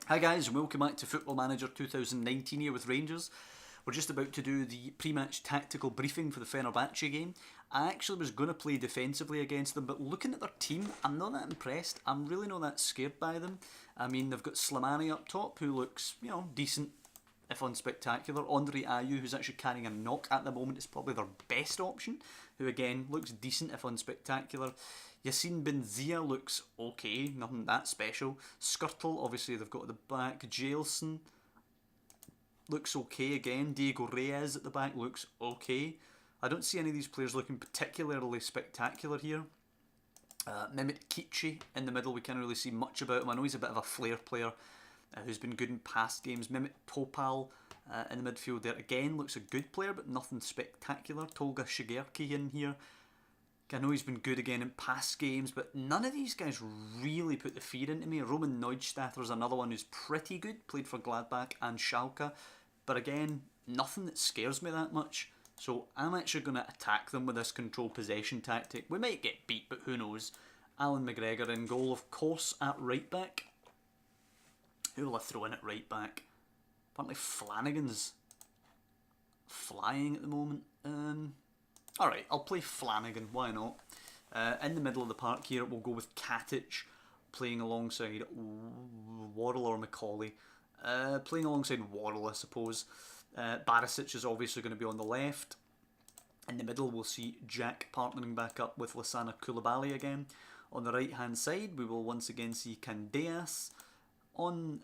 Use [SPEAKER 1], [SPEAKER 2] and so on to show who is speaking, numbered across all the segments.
[SPEAKER 1] Hi guys, and welcome back to Football Manager 2019 here with Rangers. We're just about to do the pre-match tactical briefing for the Fenerbahce game. I actually was going to play defensively against them, but looking at their team, I'm not that impressed. I'm really not that scared by them. I mean, they've got Slimani up top, who looks, decent, if unspectacular. Andre Ayew, who's actually carrying a knock at the moment, is probably their best option, who again looks decent, if unspectacular. Yassine Benzia looks okay, nothing that special. Skirtle, obviously they've got at the back. Jailson looks okay again. Diego Reyes at the back looks okay. I don't see any of these players looking particularly spectacular here. Mehmet Kici in the middle, we can't really see much about him. I know he's a bit of a flair player who's been good in past games. Mehmet Popal in the midfield there again looks a good player, but nothing spectacular. Tolga Shigerki in here. I know he's been good again in past games, but none of these guys really put the fear into me. Roman Neustadter's another one who's pretty good, played for Gladbach and Schalke, but again, nothing that scares me that much. So I'm actually going to attack them with this control possession tactic. We might get beat, but who knows. Alan McGregor in goal, of course, at right back. Who will I throw in at right back? Apparently Flanagan's flying at the moment. Alright, I'll play Flanagan, why not? In the middle of the park here, we'll go with Katic playing alongside Worrell or Macaulay. Playing alongside Worrell, I suppose. Barisic is obviously going to be on the left. In the middle, we'll see Jack partnering back up with Lassana Koulibaly again. On the right hand side, we will once again see Candeas. On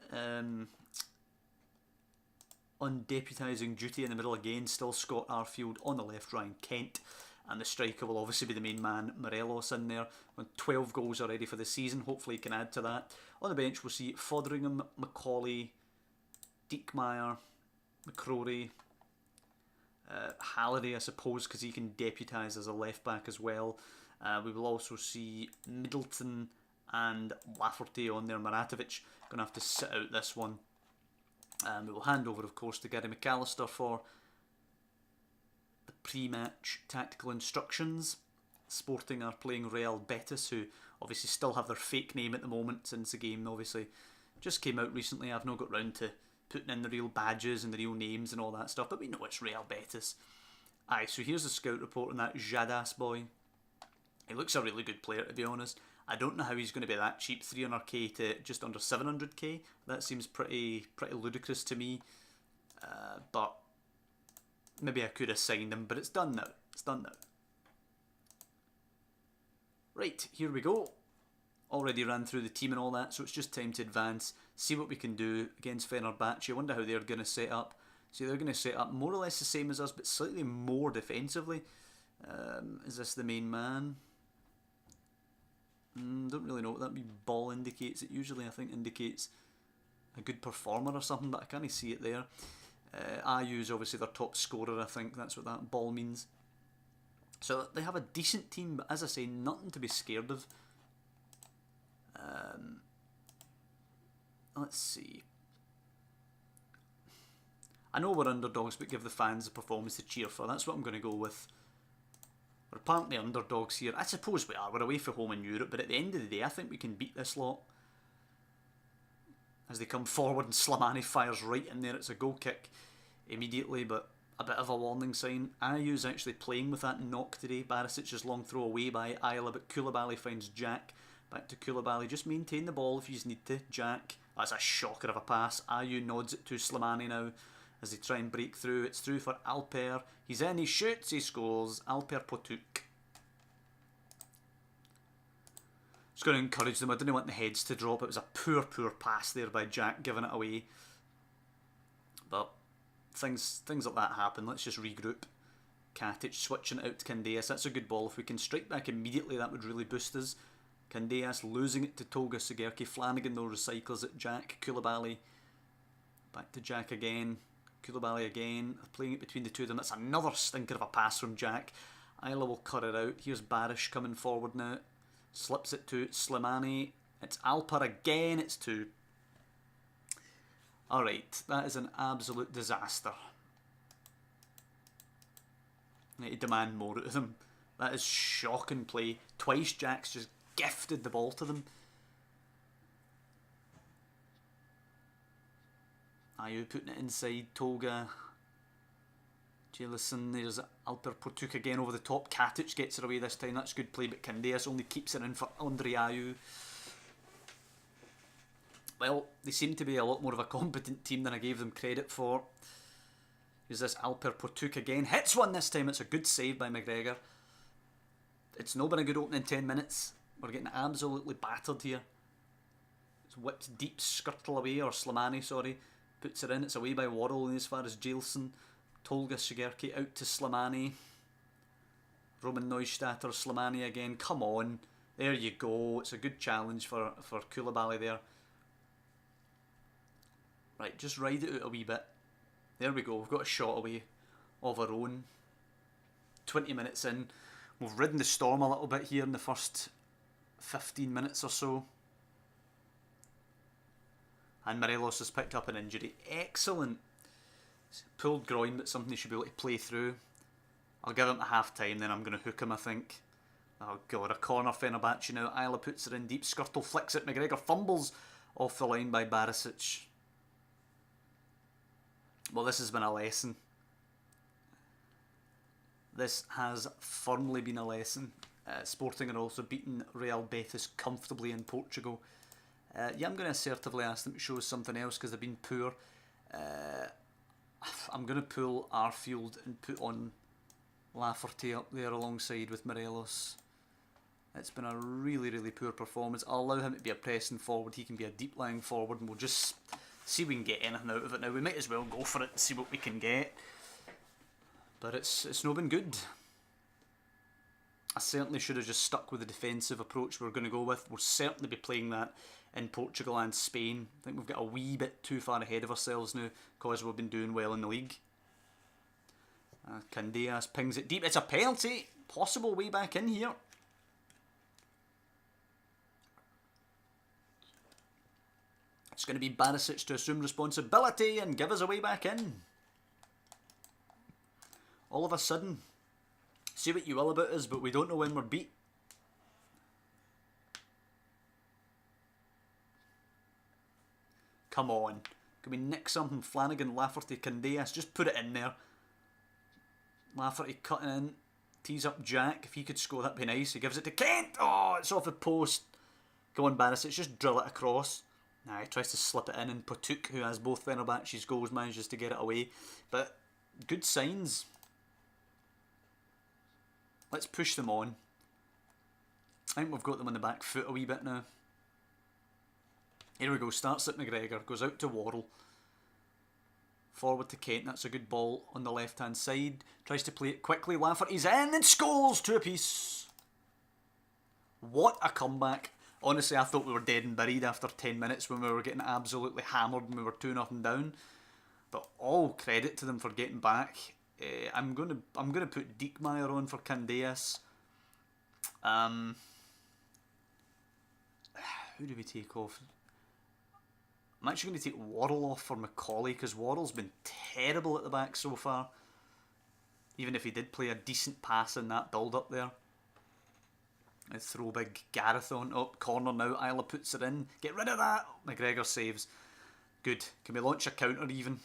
[SPEAKER 1] deputising duty in the middle again, still Scott Arfield. On the left, Ryan Kent. And the striker will obviously be the main man, Morelos, in there. With 12 goals already for the season, hopefully he can add to that. On the bench, we'll see Foderingham, Macaulay, Diekmeyer, McCrory, Halliday, I suppose, because he can deputise as a left back as well. We will also see Middleton and Lafferty on there. Maratovic going to have to sit out this one. We will hand over, of course, to Gary McAllister for the pre-match tactical instructions. Sporting are playing Real Betis, who obviously still have their fake name at the moment since the game obviously just came out recently. I've not got round to putting in the real badges and the real names and all that stuff, but we know it's Real Betis. Aye, so here's the scout report on that Jadas boy. He looks a really good player, to be honest. I don't know how he's going to be that cheap, 300k to just under 700k. That seems pretty ludicrous to me. But maybe I could have signed him, but it's done now. It's done now. Right, here we go. Already ran through the team and all that, so it's just time to advance, see what we can do against Fenerbahce. I wonder how they're going to set up. So they're going to set up more or less the same as us, but slightly more defensively. Is this the main man? Don't really know what that wee ball indicates. It usually, I think, indicates a good performer or something, but I can't see it there. Ayew is obviously their top scorer, I think. That's what that ball means. So they have a decent team, but as I say, nothing to be scared of. Let's see. I know we're underdogs, but give the fans a performance to cheer for. That's what I'm going to go with. We're apparently underdogs here. I suppose we are. We're away from home in Europe, but at the end of the day, I think we can beat this lot. As they come forward and Slimani fires right in there. It's a goal kick immediately, but a bit of a warning sign. Ayew's actually playing with that knock today. Barisic's long throw away by Ayla, but Koulibaly finds Jack. Back to Koulibaly. Just maintain the ball if you need to. Jack. That's a shocker of a pass. Ayew nods it to Slimani now as they try and break through. It's through for Alper. He's in, he shoots, he scores. Alper Potuk. Just going to encourage them. I didn't want the heads to drop. It was a poor pass there by Jack, giving it away. But things like that happen. Let's just regroup. Katic switching it out to Candeas. That's a good ball. If we can strike back immediately, that would really boost us. Candeas losing it to Tolga Shigerki. Flanagan though recycles it. Jack, Koulibaly. Back to Jack again. Koulibaly again, playing it between the two of them. That's another stinker of a pass from Jack. Ayla will cut it out. Here's Barish coming forward now. Slips it to Slimani. It's Alper again. It's 2. Alright, that is an absolute disaster. I need to demand more out of them. That is shocking play. Twice Jack's just gifted the ball to them. Ayew putting it inside. Tolga. Jalison. There's Alper Portuk again over the top. Katic gets it away this time. That's good play, but Candeas only keeps it in for Andre Ayew. Well, they seem to be a lot more of a competent team than I gave them credit for. Here's this Alper Portuk again. Hits one this time. It's a good save by McGregor. It's not been a good opening 10 minutes. We're getting absolutely battered here. It's whipped deep, Skirtle away, or Slimani, sorry. Puts it in. It's away by Worrell as far as Jalison. Tolga Shigerki out to Slimani. Roman Neustadt or Slimani again. Come on. There you go. It's a good challenge for Koulibaly there. Right, just ride it out a wee bit. There we go. We've got a shot away of our own. 20 minutes in. We've ridden the storm a little bit here in the first 15 minutes or so. And Morelos has picked up an injury. Excellent. Pulled groin, but something he should be able to play through. I'll give him to half time, then I'm going to hook him, I think. Oh god, a corner Fenerbahce now. Isla puts it in deep. Skirtle flicks it. McGregor fumbles off the line by Barisic. Well, this has been a lesson. This has firmly been a lesson. Sporting are also beaten Real Betis comfortably in Portugal. Yeah, I'm going to assertively ask them to show us something else because they've been poor. I'm going to pull Arfield and put on Lafferty up there alongside with Morelos. It's been a really, really poor performance. I'll allow him to be a pressing forward. He can be a deep lying forward and we'll just see if we can get anything out of it now. We might as well go for it and see what we can get. But it's not been good. I certainly should have just stuck with the defensive approach we're going to go with. We'll certainly be playing that in Portugal and Spain. I think we've got a wee bit too far ahead of ourselves now because we've been doing well in the league. Candeas pings it deep. It's a penalty. Possible way back in here. It's going to be Barisic to assume responsibility and give us a way back in. All of a sudden, say what you will about us, but we don't know when we're beat. Come on. Can we nick something? Flanagan, Lafferty, Candeas. Just put it in there. Lafferty cutting in. Tees up Jack. If he could score, that'd be nice. He gives it to Kent. Oh, it's off the post. Come on, Barisic. Just drill it across. Nah, he tries to slip it in, and Portuk, who has both Fenerbahce's goals, manages to get it away. But good signs. Let's push them on. I think we've got them on the back foot a wee bit now. Here we go. Starts at McGregor. Goes out to Worrell. Forward to Kent. That's a good ball on the left-hand side. Tries to play it quickly. Lafferty's in and scores 2 apiece. What a comeback. Honestly, I thought we were dead and buried after 10 minutes when we were getting absolutely hammered and we were 2-0 down. But all credit to them for getting back. I'm gonna put Diekmeyer on for Candeas. Who do we take off? I'm actually going to take Worrell off for Macaulay because Worrell's been terrible at the back so far. Even if he did play a decent pass in that build-up there. I throw big Gareth on. Oh, corner now. Isla puts it in. Get rid of that. McGregor saves. Good. Can we launch a counter even?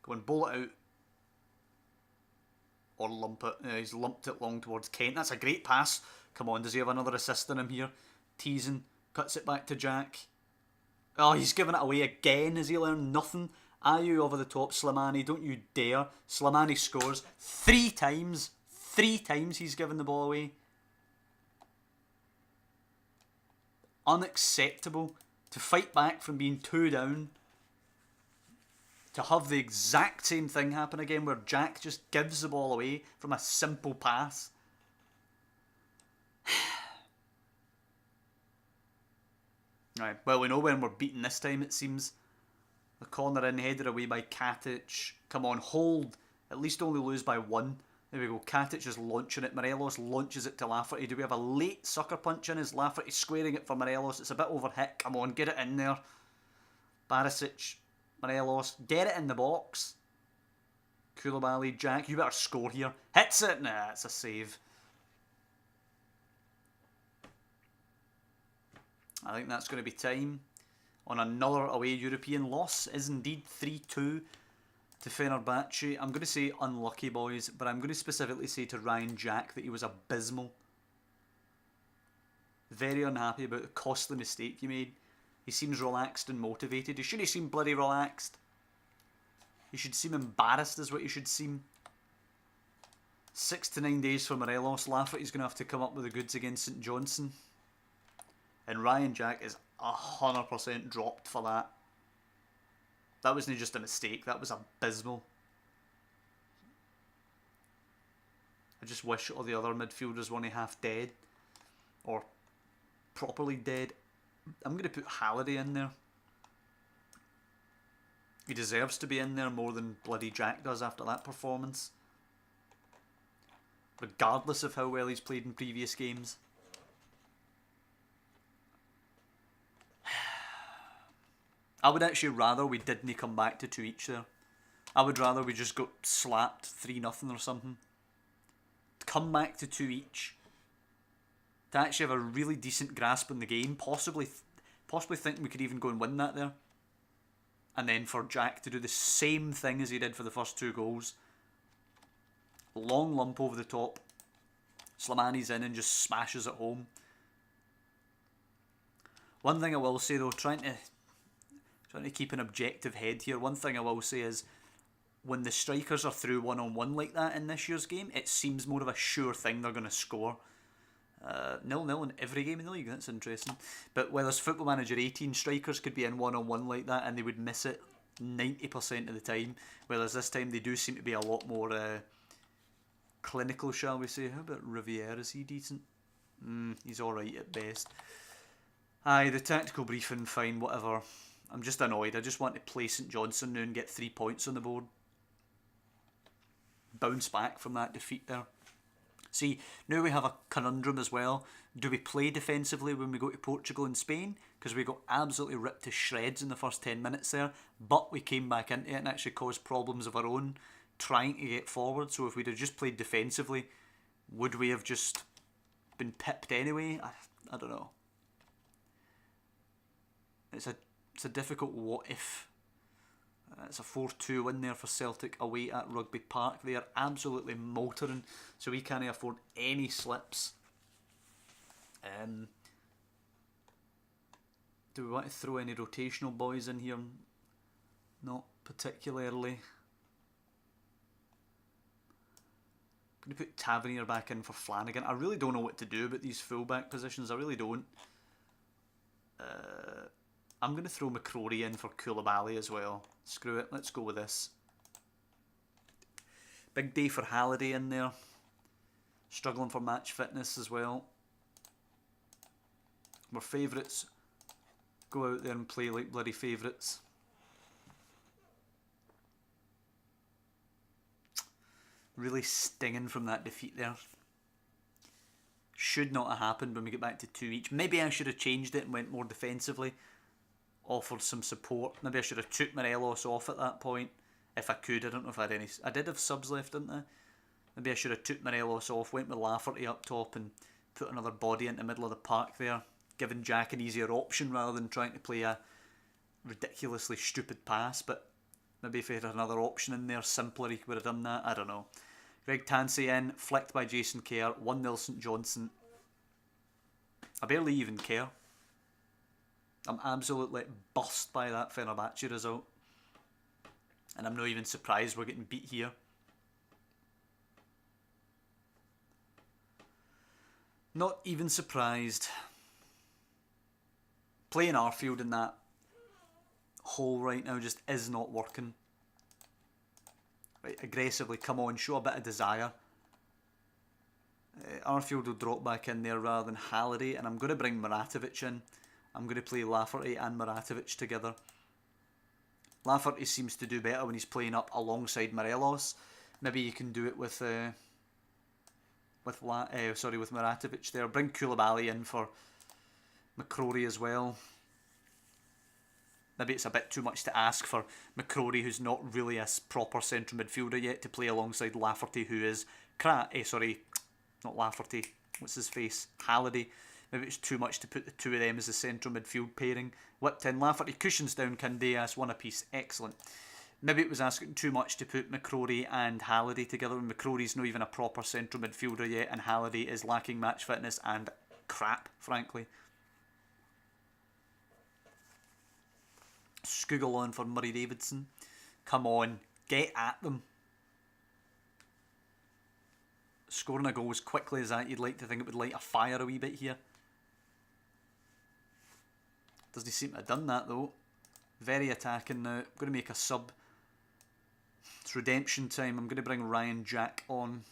[SPEAKER 1] Go and bowl it out. Or lump it. He's lumped it long towards Kent. That's a great pass. Come on, does he have another assist in him here? Teasing. Cuts it back to Jack. Oh, he's given it away again. Has he learned nothing? Ayew over the top. Slimani, don't you dare. Slimani scores 3 times. 3 times he's given the ball away. Unacceptable. To fight back from being 2 down. To have the exact same thing happen again where Jack just gives the ball away from a simple pass. Right, well, we know when we're beaten this time, it seems. The corner in, headed away by Katic. Come on, hold. At least only lose by 1. There we go. Katic is launching it. Morelos launches it to Lafferty. Do we have a late sucker punch in? Is Lafferty squaring it for Morelos? It's a bit overhit. Come on, get it in there. Barisic, Morelos, get it in the box. Koulibaly, Jack, you better score here. Hits it. Nah, it's a save. I think that's going to be time. on another away European loss. Is indeed 3-2 to Fenerbahce. I'm going to say unlucky, boys, but I'm going to specifically say to Ryan Jack that he was abysmal. Very unhappy about the costly mistake he made. He seems relaxed and motivated. He shouldn't seem bloody relaxed. He should seem embarrassed is what he should seem. 6 to 9 days for Morelos. Lafferty's going to have to come up with the goods against St Johnstone. And Ryan Jack is 100% dropped for that. That wasn't just a mistake, that was abysmal. I just wish all the other midfielders weren't half dead. Or properly dead. I'm going to put Halliday in there. He deserves to be in there more than bloody Jack does after that performance. Regardless of how well he's played in previous games. I would actually rather we didn't come back to 2 each there. I would rather we just got slapped 3-0 or something. To come back to 2 each. To actually have a really decent grasp on the game. Possibly think we could even go and win that there. And then for Jack to do the same thing as he did for the first 2 goals. Long lump over the top. Slimani's in and just smashes it home. One thing I will say though, trying to keep an objective head here, one thing I will say is when the strikers are through one-on-one like that in this year's game, it seems more of a sure thing they're going to score. 0-0 in every game in the league, that's interesting. But whereas Football Manager 18 strikers could be in one-on-one like that and they would miss it 90% of the time, whereas this time they do seem to be a lot more clinical, shall we say. How about Riviere? Is he decent? He's alright at best. Aye, the tactical briefing, fine, whatever. I'm just annoyed. I just want to play St Johnstone now and get 3 points on the board. Bounce back from that defeat there. See, now we have a conundrum as well. Do we play defensively when we go to Portugal and Spain? Because we got absolutely ripped to shreds in the first 10 minutes there. But we came back into it and actually caused problems of our own trying to get forward. So if we'd have just played defensively, would we have just been pipped anyway? I don't know. It's a difficult what if. It's a 4-2 win there for Celtic away at Rugby Park. They are absolutely motoring, so we can't afford any slips. Do we want to throw any rotational boys in here? Not particularly. I'm going to put Tavernier back in for Flanagan. I really don't know what to do about these fullback positions. I really don't. I'm going to throw McCrory in for Koulibaly as well. Screw it, let's go with this. Big day for Halliday in there. Struggling for match fitness as well. We're favourites. Go out there and play like bloody favourites. Really stinging from that defeat there. Should not have happened when we get back to 2 each. Maybe I should have changed it and went more defensively. Offered some support. Maybe I should have took Morelos off at that point. If I could. I don't know if I had any. I did have subs left, didn't I? Maybe I should have took Morelos off, went with Lafferty up top and put another body into the middle of the park there. Giving Jack an easier option rather than trying to play a ridiculously stupid pass. But maybe if he had another option in there, simpler, he would have done that. I don't know. Greg Tansey in, flicked by Jason Kerr. 1-0 St Johnstone. I barely even care. I'm absolutely bussed by that Fenerbahce result. And I'm not even surprised we're getting beat here. Not even surprised. Playing Arfield in that hole right now just is not working. Right, aggressively, come on, show a bit of desire. Arfield will drop back in there rather than Halliday, and I'm going to bring Muratovic in. I'm going to play Lafferty and Muratovic together. Lafferty seems to do better when he's playing up alongside Morelos. Maybe you can do it with Muratovic there. Bring Koulibaly in for McCrory as well. Maybe it's a bit too much to ask for McCrory, who's not really a proper central midfielder yet, to play alongside Lafferty, who is not Lafferty. What's his face? Halliday, Maybe it's too much to put the two of them as a central midfield pairing. Whipped in Lafferty, cushions down Candeas, one apiece. Excellent. Maybe it was asking too much to put McCrory and Halliday together. McCrory's not even a proper central midfielder yet, and Halliday is lacking match fitness and crap, frankly. Skugel on for Murray Davidson. Come on, get at them. Scoring a goal as quickly as that, you'd like to think it would light a fire a wee bit here. Doesn't seem to have done that though. Very attacking now. I'm going to make a sub. It's redemption time. I'm going to bring Ryan Jack on.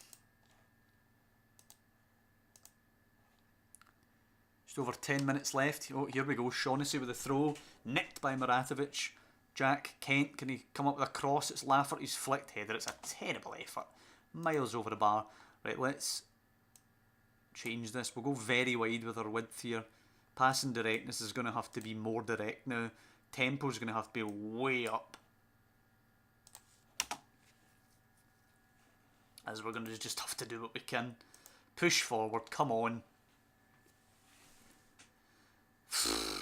[SPEAKER 1] Just over 10 minutes left. Oh, here we go. Shaughnessy with a throw. Nicked by Maratovic. Jack Kent, can he come up with a cross? It's Lafferty's flicked header. It's a terrible effort. Miles over the bar. Right, let's change this. We'll go very wide with our width here. Passing directness is going to have to be more direct now. Tempo is going to have to be way up. As we're going to just have to do what we can. Push forward, come on.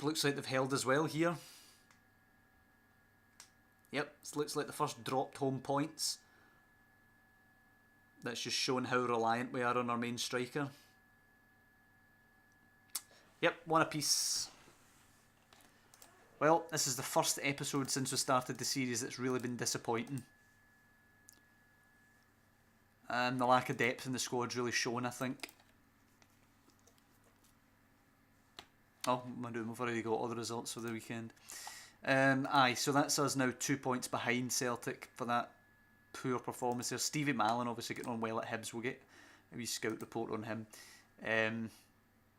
[SPEAKER 1] Looks like they've held as well here. Yep, looks like the first dropped home points. That's just showing how reliant we are on our main striker. Yep, one apiece. Well, this is the first episode since we started the series that's really been disappointing. And the lack of depth in the squad's really shown, I think. Oh, we've already got all the results for the weekend. Aye, so that's us now 2 points behind Celtic for that poor performance there. Stevie Mallon obviously getting on well at Hibs. We'll get a wee scout report on him.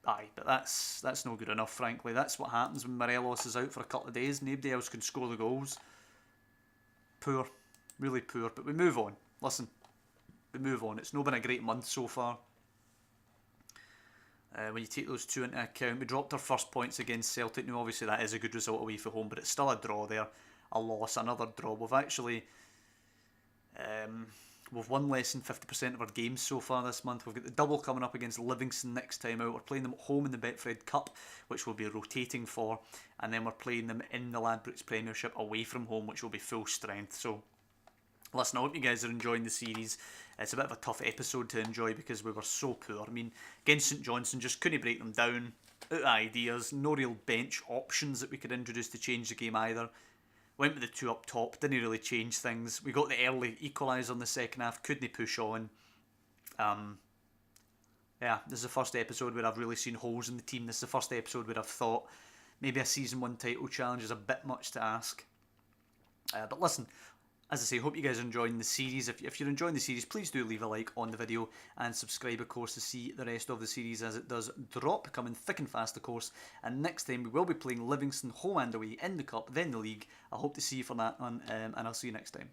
[SPEAKER 1] Aye, but that's no good enough, frankly. That's what happens when Morelos is out for a couple of days. Nobody else can score the goals. Poor. Really poor. But we move on. Listen, we move on. It's not been a great month so far. When you take those two into account, we dropped our first points against Celtic. Now, obviously, that is a good result away from home, but it's still a draw there. A loss, another draw. We've actually... we've won less than 50% of our games so far this month. We've got the double coming up against Livingston next time out. We're playing them at home in the Betfred Cup, which we'll be rotating for. And then we're playing them in the Ladbrokes Premiership away from home, which will be full strength. So, listen, I hope you guys are enjoying the series. It's a bit of a tough episode to enjoy because we were so poor. I mean, against St Johnstone, just couldn't break them down. Out of ideas, no real bench options that we could introduce to change the game either. Went with the two up top, didn't really change things. We got the early equaliser in the second half, couldn't push on. Yeah, this is the first episode where I've really seen holes in the team. This is the first episode where I've thought maybe a Season 1 title challenge is a bit much to ask. But listen, as I say, hope you guys are enjoying the series. If you're enjoying the series, please do leave a like on the video and subscribe, of course, to see the rest of the series as it does drop, coming thick and fast, of course. And next time we will be playing Livingston home and away in the Cup, then the League. I hope to see you for that one, and I'll see you next time.